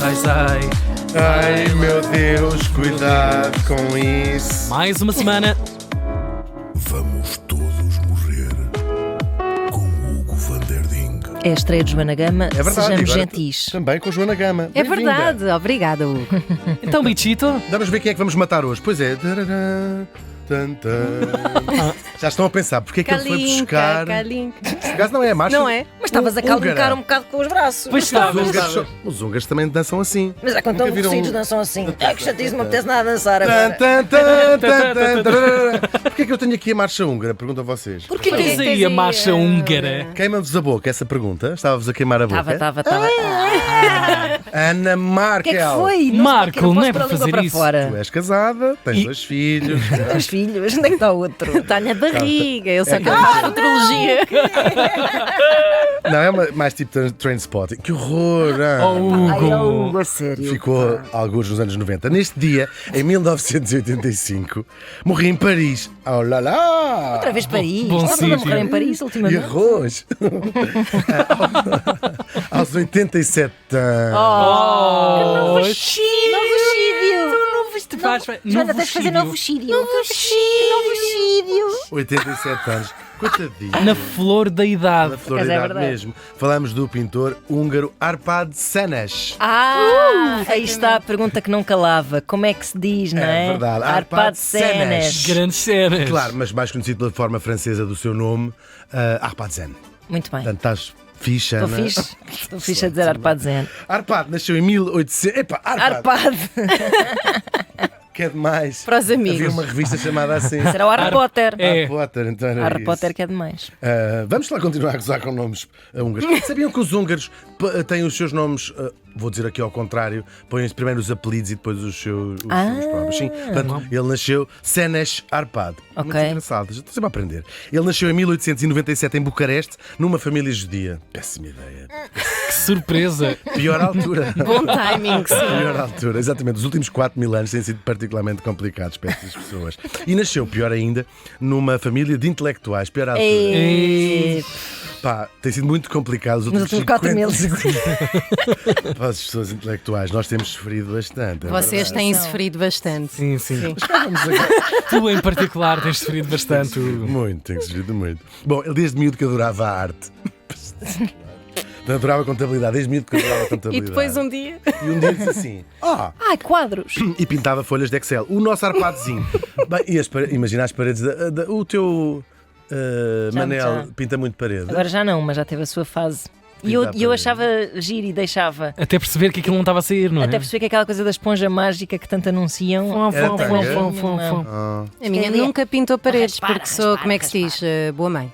sai. Ai meu Deus, cuidado com isso. Mais uma semana. Vamos todos morrer com Hugo van der Ding. É a estreia de Joana Gama, É verdade. sejamos agora gentis. Também com Joana Gama. É Bem-vinda. verdade, obrigada, Hugo. Então, bichito. Vamos ver quem é que vamos matar hoje. Pois é. Já estão a pensar porque é que ele foi buscar. Por acaso não é macho? Não é? Mas estavas a calcar húngara. um bocado com os braços. Pois estavas. Os húngaros também dançam assim. Mas é quando estão Nunca viram aborrecidos, dançam assim. É que chatice, não me apetece nada a dançar agora. Porquê é que eu tenho aqui a marcha húngara? Pergunto a vocês. Porquê que tens aí a marcha húngara? Queima-vos a boca essa pergunta? Estava-vos a queimar a boca? Estava. Ana O Markel. que é que foi? Marco, não é posso para pôr a língua fazer para isso. fora. Tu és casada, tens E- 2 filhos. Os filhos, onde é que está o outro? Está na barriga, eu só É que futurologia. Não, é mais tipo Trainspotting. Que horror! Oh, Ai, é Hugo. Hugo, a sério. Ficou alguns nos anos 90. Neste dia, em 1985, morri em Paris. Oh lá lá! Outra vez Paris. Bom Estava a morrer sítio. em Paris E ultimamente. arroz! Aos 87 anos. Oh, Novocídio! Joana, tens de fazer novocídio. Novocídio! 87 anos. Coitadinho. na flor da idade. Na flor Mas da é idade verdade. mesmo. Falamos do pintor húngaro Arpad Sanes. Aí está a pergunta que não calava. Como é que se diz, não é? É verdade. Arpad Senes. Grandes cenas. Claro, mas mais conhecido pela forma francesa do seu nome, Arpad Zen. Muito bem. Portanto, estás fixe, Estou Ana. fixe. Estou fixe a dizer Arpad Zen. Arpad nasceu em 1800. Epá, Arpad, Arpad. que é demais. Para os amigos. Havia uma revista chamada assim. Será o Harry Potter. É. Harry Potter, então era Harry isso. Potter que é demais. Vamos lá continuar a gozar com nomes húngaros. Sabiam que os húngaros têm os seus nomes, vou dizer aqui ao contrário, põem primeiro os apelidos e depois os seus próprios. Sim, portanto, ele nasceu Senes Arpad. Muito Ok. engraçado, já estou sempre a aprender. Ele nasceu em 1897 em Bucareste, numa família judia. Péssima ideia. Que surpresa. Pior altura. Bom timing, sim. Pior altura, exatamente. Os últimos 4.000 anos têm sido particularmente complicados para estas pessoas. E nasceu, pior ainda, numa família de intelectuais. Pior altura. E... Pá, tem sido muito complicado os Nos últimos últimos 50 para as pessoas intelectuais. Nós temos sofrido bastante. é Vocês verdade. têm sofrido bastante. Sim, sim. Vamos agora. Tu, em particular, tens sofrido bastante. Muito, tenho sofrido muito. Bom, ele desde miúdo que adorava a arte. Adorava a contabilidade, desde miúdo que adorava a E contabilidade. depois um dia. E um dia disse assim: Ai, quadros. e pintava folhas de Excel. O nosso arpadezinho. Bem, e imagina as paredes. O teu Manel já. pinta muito parede. Agora já não, mas já teve a sua fase. E Pinta eu, a e eu parede. achava giro e deixava. Até perceber que aquilo não estava a sair, não é? Até perceber que aquela coisa da esponja mágica que tanto anunciam. Era não tem tanga? mesmo nenhuma. Ah. A minha Escrevi- nunca pintou paredes, Raspar, porque sou, raspar, como é que se raspar. diz? Boa mãe.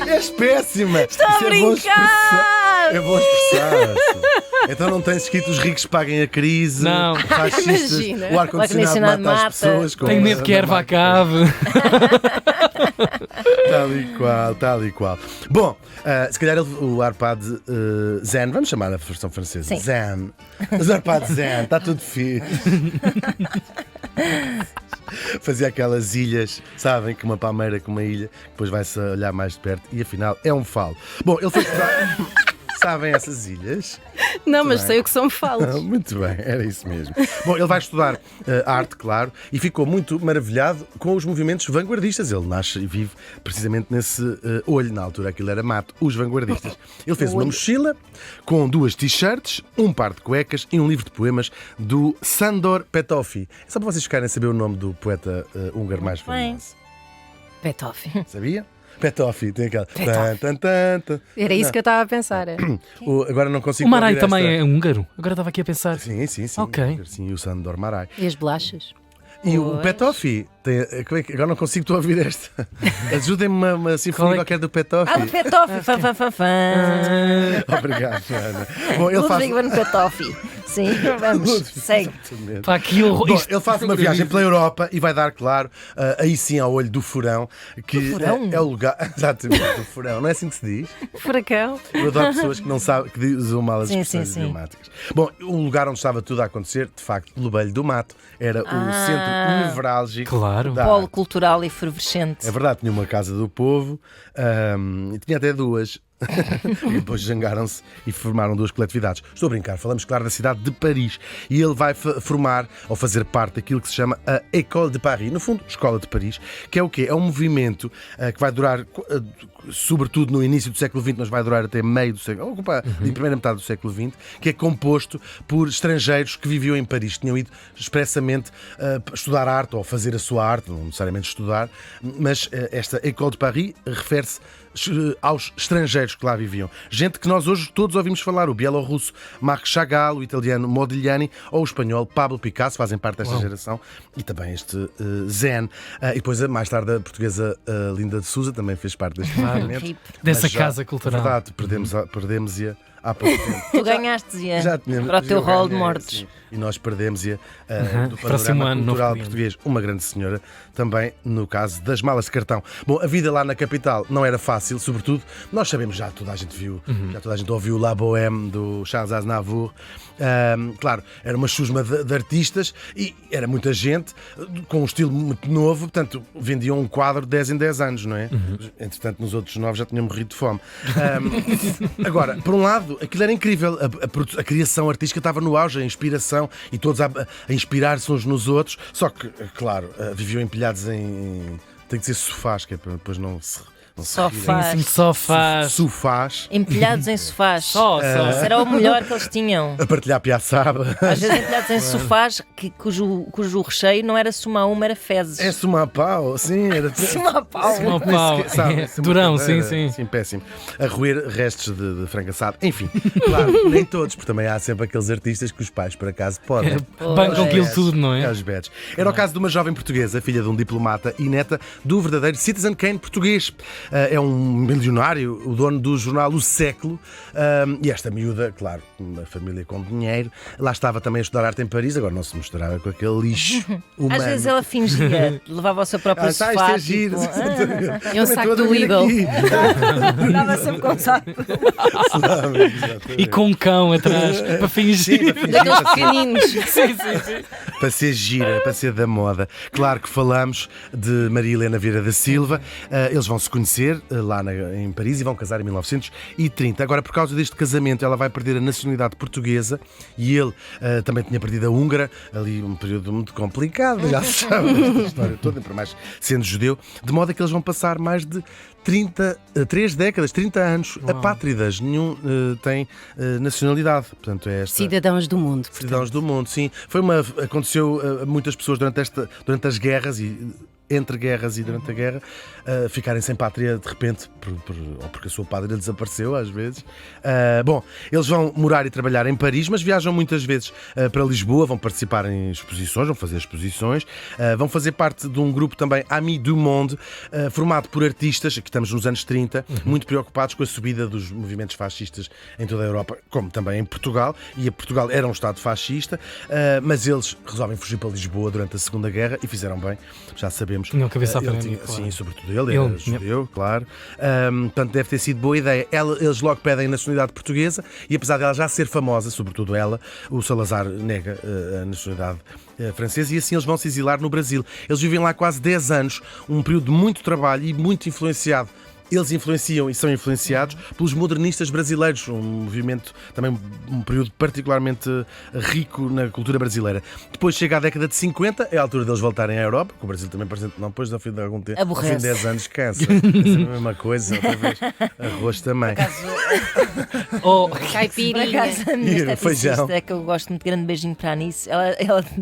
És péssima! Estou a brincar! É bom expressar-se. Então não tens escrito os ricos paguem a crise, Não. fascistas, Imagina. o ar-condicionado O ar-condicionado mata as mata. pessoas. com Tenho medo que a erva acabe. Tal e qual. Bom, se calhar o Arpad Zen, vamos chamar a versão francesa. Sim. Zen. Os Arpad Zen, está tudo fixe. Fazia aquelas ilhas, sabem, que uma palmeira com uma ilha, depois vai-se olhar mais de perto e afinal é um falo. Bom, ele foi estudar. Sabem essas ilhas? Não, mas bem. sei o que são falos. Muito bem, era isso mesmo. Bom, ele vai estudar arte, claro, e ficou muito maravilhado com os movimentos vanguardistas. Ele nasce e vive precisamente nesse olho. Na altura aquilo era mato, os vanguardistas. Ele fez uma mochila com 2 t-shirts, um par de cuecas e um livro de poemas do Sándor Petőfi. É só para vocês ficarem a saber o nome do poeta húngaro mais bem. famoso. Petőfi. Sabia? Petőfi, tem aquela. Petőfi. Tan, tan, tan, tan. Era isso que eu estava a pensar. Agora não consigo. O Marai ouvir também esta- é húngaro. Agora estava aqui a pensar. Sim, sim, sim. Ok. Sim, o Sándor Marai. E as bolachas? E o Pois. Petőfi, como é que, agora não consigo estou a ouvir esta. Ajudem-me uma sinfonia Qual é? qualquer do Petőfi. Ah, do Petőfi. Fã, fã, fã, fã. Obrigado, Ana. Bom, ele faz. Ludwig van Petőfi. Sim, vamos. Segue. Exatamente. Pá, aquilo. Bom, isto- ele faz uma viagem pela Europa e vai dar, claro, aí sim ao olho do furão, que furão? é o lugar. Exatamente, do furão, não é assim que se diz? Furacão. Eu adoro pessoas que não sabem, que usam mal as Sim, expressões sim, sim. idiomáticas. Bom, o lugar onde estava tudo a acontecer, de facto, Lobelho do Mato, era o centro nevrálgico Claro. da Polo arte. cultural efervescente. É verdade, tinha uma casa do povo e tinha até 2. E depois zangaram-se e formaram duas coletividades. Estou a brincar, falamos claro da cidade de Paris. E ele vai formar ou fazer parte daquilo que se chama a École de Paris, no fundo, Escola de Paris, que é o quê? É um movimento que vai durar, sobretudo no início do século XX, mas vai durar até meio do século, ocupa a primeira metade do século XX, que é composto por estrangeiros que viviam em Paris, tinham ido expressamente estudar arte ou fazer a sua arte, não necessariamente estudar, mas esta École de Paris refere-se aos estrangeiros que lá viviam. Gente que nós hoje todos ouvimos falar, o bielorrusso Marc Chagall, o italiano Modigliani ou o espanhol Pablo Picasso, fazem parte desta geração, e também este Zen. E depois, mais tarde, a portuguesa Linda de Souza também fez parte deste movimento. Dessa Mas já, casa cultural. É verdade, perdemos-a há pouco tempo. Tu ganhaste-a Já tínhamos- para o teu eu rol de ganhei, mortos. sim. E nós perdemos-a do Próximo panorama ano, novo cultural cliente. português. Uma grande senhora, também no caso das malas de cartão. Bom, a vida lá na capital não era fácil, sobretudo, nós sabemos, já toda a gente viu, já toda a gente ouviu La Bohème do Charles Aznavour. Claro, era uma chusma de artistas e era muita gente com um estilo muito novo, portanto, vendiam um quadro de 10 em 10 anos, não é? Entretanto, nos outros 9 já tinham morrido de fome. Agora, por um lado, aquilo era incrível, a criação artística estava no auge, a inspiração e todos a inspirar-se uns nos outros, só que, claro, viviam empilhados em. Tem que ser sofás, que é para depois não se. Sofás. Sim, só faz. Sofás. Empilhados em sofás. Só. Isso era o melhor que eles tinham. A partilhar piaçaba. Às vezes empilhados em sofás cujo recheio não era suma era fezes. É sumar pau, sim, era. Suma pau. Só pau. Durão, sim, sim. Sim, péssimo. A roer restos de frango assado. Enfim, claro, nem todos, porque também há sempre aqueles artistas que os pais, por acaso, podem. Bancam aquilo tudo, não é? Aos betos. Era o caso de uma jovem portuguesa, filha de um diplomata e neta do verdadeiro Citizen Kane português. É um milionário, o dono do jornal O Século, e esta miúda, claro, uma família com dinheiro, lá estava também a estudar arte em Paris, agora não se mostrava com aquele lixo humano. Às vezes ela fingia, levava o seu próprio Isto sofá. é giro. É um saco do Lidl. Dava sempre com o saco. E com um cão atrás para fingir. Daqueles pequeninos. Para ser gira, para ser da moda. Claro que falamos de Maria Helena Vieira da Silva. Eles vão se conhecer lá em Paris e vão casar em 1930. Agora, por causa deste casamento, ela vai perder a nacionalidade portuguesa e ele também tinha perdido a húngara. Ali um período muito complicado, já se sabe esta história toda, por mais sendo judeu. De modo a que eles vão passar mais de 3 décadas, 30 anos, apátridas. Nenhum tem nacionalidade. Portanto, é esta... Cidadãos do mundo. Cidadãos do mundo, sim. Aconteceu a muitas pessoas durante as guerras e entre guerras e durante a guerra ficarem sem pátria de repente, ou porque a sua pátria desapareceu às vezes. Bom, eles vão morar e trabalhar em Paris, mas viajam muitas vezes para Lisboa, vão participar em exposições, vão fazer exposições, vão fazer parte de um grupo também Amis du Monde, formado por artistas, aqui estamos nos anos 30, muito preocupados com a subida dos movimentos fascistas em toda a Europa, como também em Portugal, e Portugal era um Estado fascista, mas eles resolvem fugir para Lisboa durante a Segunda Guerra e fizeram bem, já sabemos. Tinham cabeça Ele académica, tinha- claro. Sim, sobretudo ele era judeu, claro. Portanto, deve ter sido boa ideia. Eles logo pedem nacionalidade portuguesa e apesar dela já ser famosa, sobretudo ela, o Salazar nega a nacionalidade francesa e assim eles vão se exilar no Brasil. Eles vivem lá quase 10 anos, um período de muito trabalho e muito influenciado. Eles influenciam e são influenciados pelos modernistas brasileiros, um movimento, também um período particularmente rico na cultura brasileira. Depois chega a década de 50, é a altura deles voltarem à Europa, que o Brasil também presente, não, depois ao fim de algum tempo, ao fim Aborrece. de 10 anos cansa. É a mesma coisa, outra vez. Arroz também. Oh, Por Caipirinha. acaso, a minha Feijão. esteticista, que eu gosto muito, grande beijinho para a Anice, ela,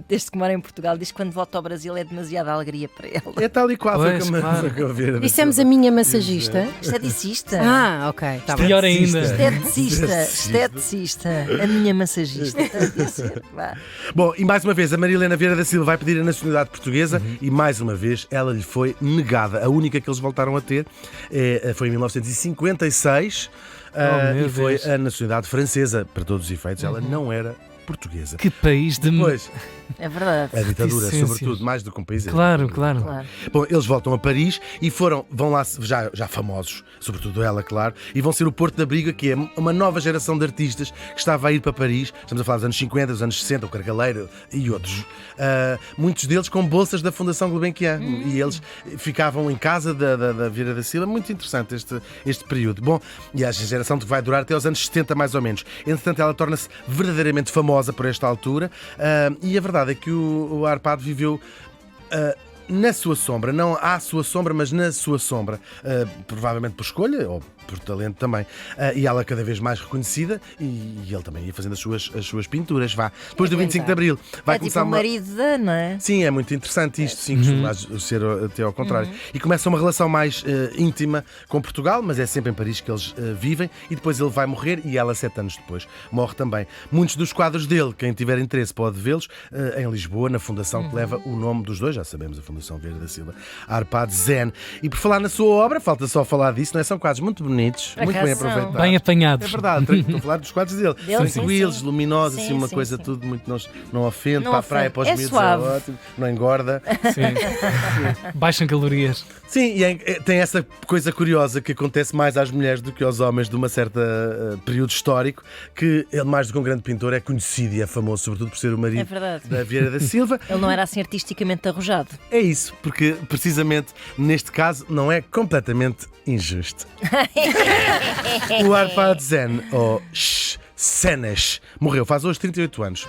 desde que mora em Portugal, diz que quando volta ao Brasil é demasiada alegria para ela. É tal e qual, foi Pois, como claro. foi a ver. Dissemos a minha massagista. Esteticista. Ah, ok. Tá bem. pior ainda. Esteticista. A minha massagista. Devia ser. Vá. Bom, e mais uma vez, a Maria Helena Vieira da Silva vai pedir a nacionalidade portuguesa e mais uma vez ela lhe foi negada. A única que eles voltaram a ter foi em 1956 meu e foi Deus. a nacionalidade francesa, para todos os efeitos. Ela não era portuguesa. Que país de. Pois, É verdade. A ditadura, Reticências. sobretudo, mais do que um país. Claro, claro. Claro. Bom, eles voltam a Paris e vão lá já famosos, sobretudo ela, claro, e vão ser o Porto da Briga, que é uma nova geração de artistas que estava a ir para Paris. Estamos a falar dos anos 50, dos anos 60, o Cargaleiro e outros. Muitos deles com bolsas da Fundação Gulbenkian. E eles ficavam em casa da Vieira da Silva. Muito interessante este período. Bom, e a geração que vai durar até aos anos 70, mais ou menos. Entretanto, ela torna-se verdadeiramente famosa por esta altura. E a verdade é que o Arpad viveu na sua sombra, não à sua sombra, mas na sua sombra, provavelmente por escolha ou por talento também, e ela cada vez mais reconhecida, e ele também ia fazendo as suas pinturas. Depois do 25 de Abril vai começar tipo o marido da, não é? Sim, é muito interessante isto, sim, costuma ser até ao contrário. E começa uma relação mais íntima com Portugal, mas é sempre em Paris que eles vivem, e depois ele vai morrer e ela 7 anos depois morre também. Muitos dos quadros dele, quem tiver interesse pode vê-los em Lisboa, na fundação que leva o nome dos dois, já sabemos, a Fundação Vieira da Silva, Arpad Zen. E por falar na sua obra, falta só falar disso, não é? São quadros muito bonitos, muito bem aproveitados. Bem apanhados. É verdade, estou a falar dos quadros dele. Tranquilos, sim. luminosos, Sim, assim, uma sim, coisa sim. tudo muito não ofende, Não para a praia, para os ofende. É miúdos suave. é ótimo, não engorda. Sim. Baixam calorias. Sim, e tem essa coisa curiosa que acontece mais às mulheres do que aos homens de uma certa período histórico, que ele, mais do que um grande pintor, é conhecido e é famoso, sobretudo por ser o marido É verdade. da Vieira da Silva. Ele não era assim artisticamente arrojado. É isso, porque precisamente neste caso não é completamente injusto. O Arpad Zen, ou Senes, morreu faz hoje 38 anos.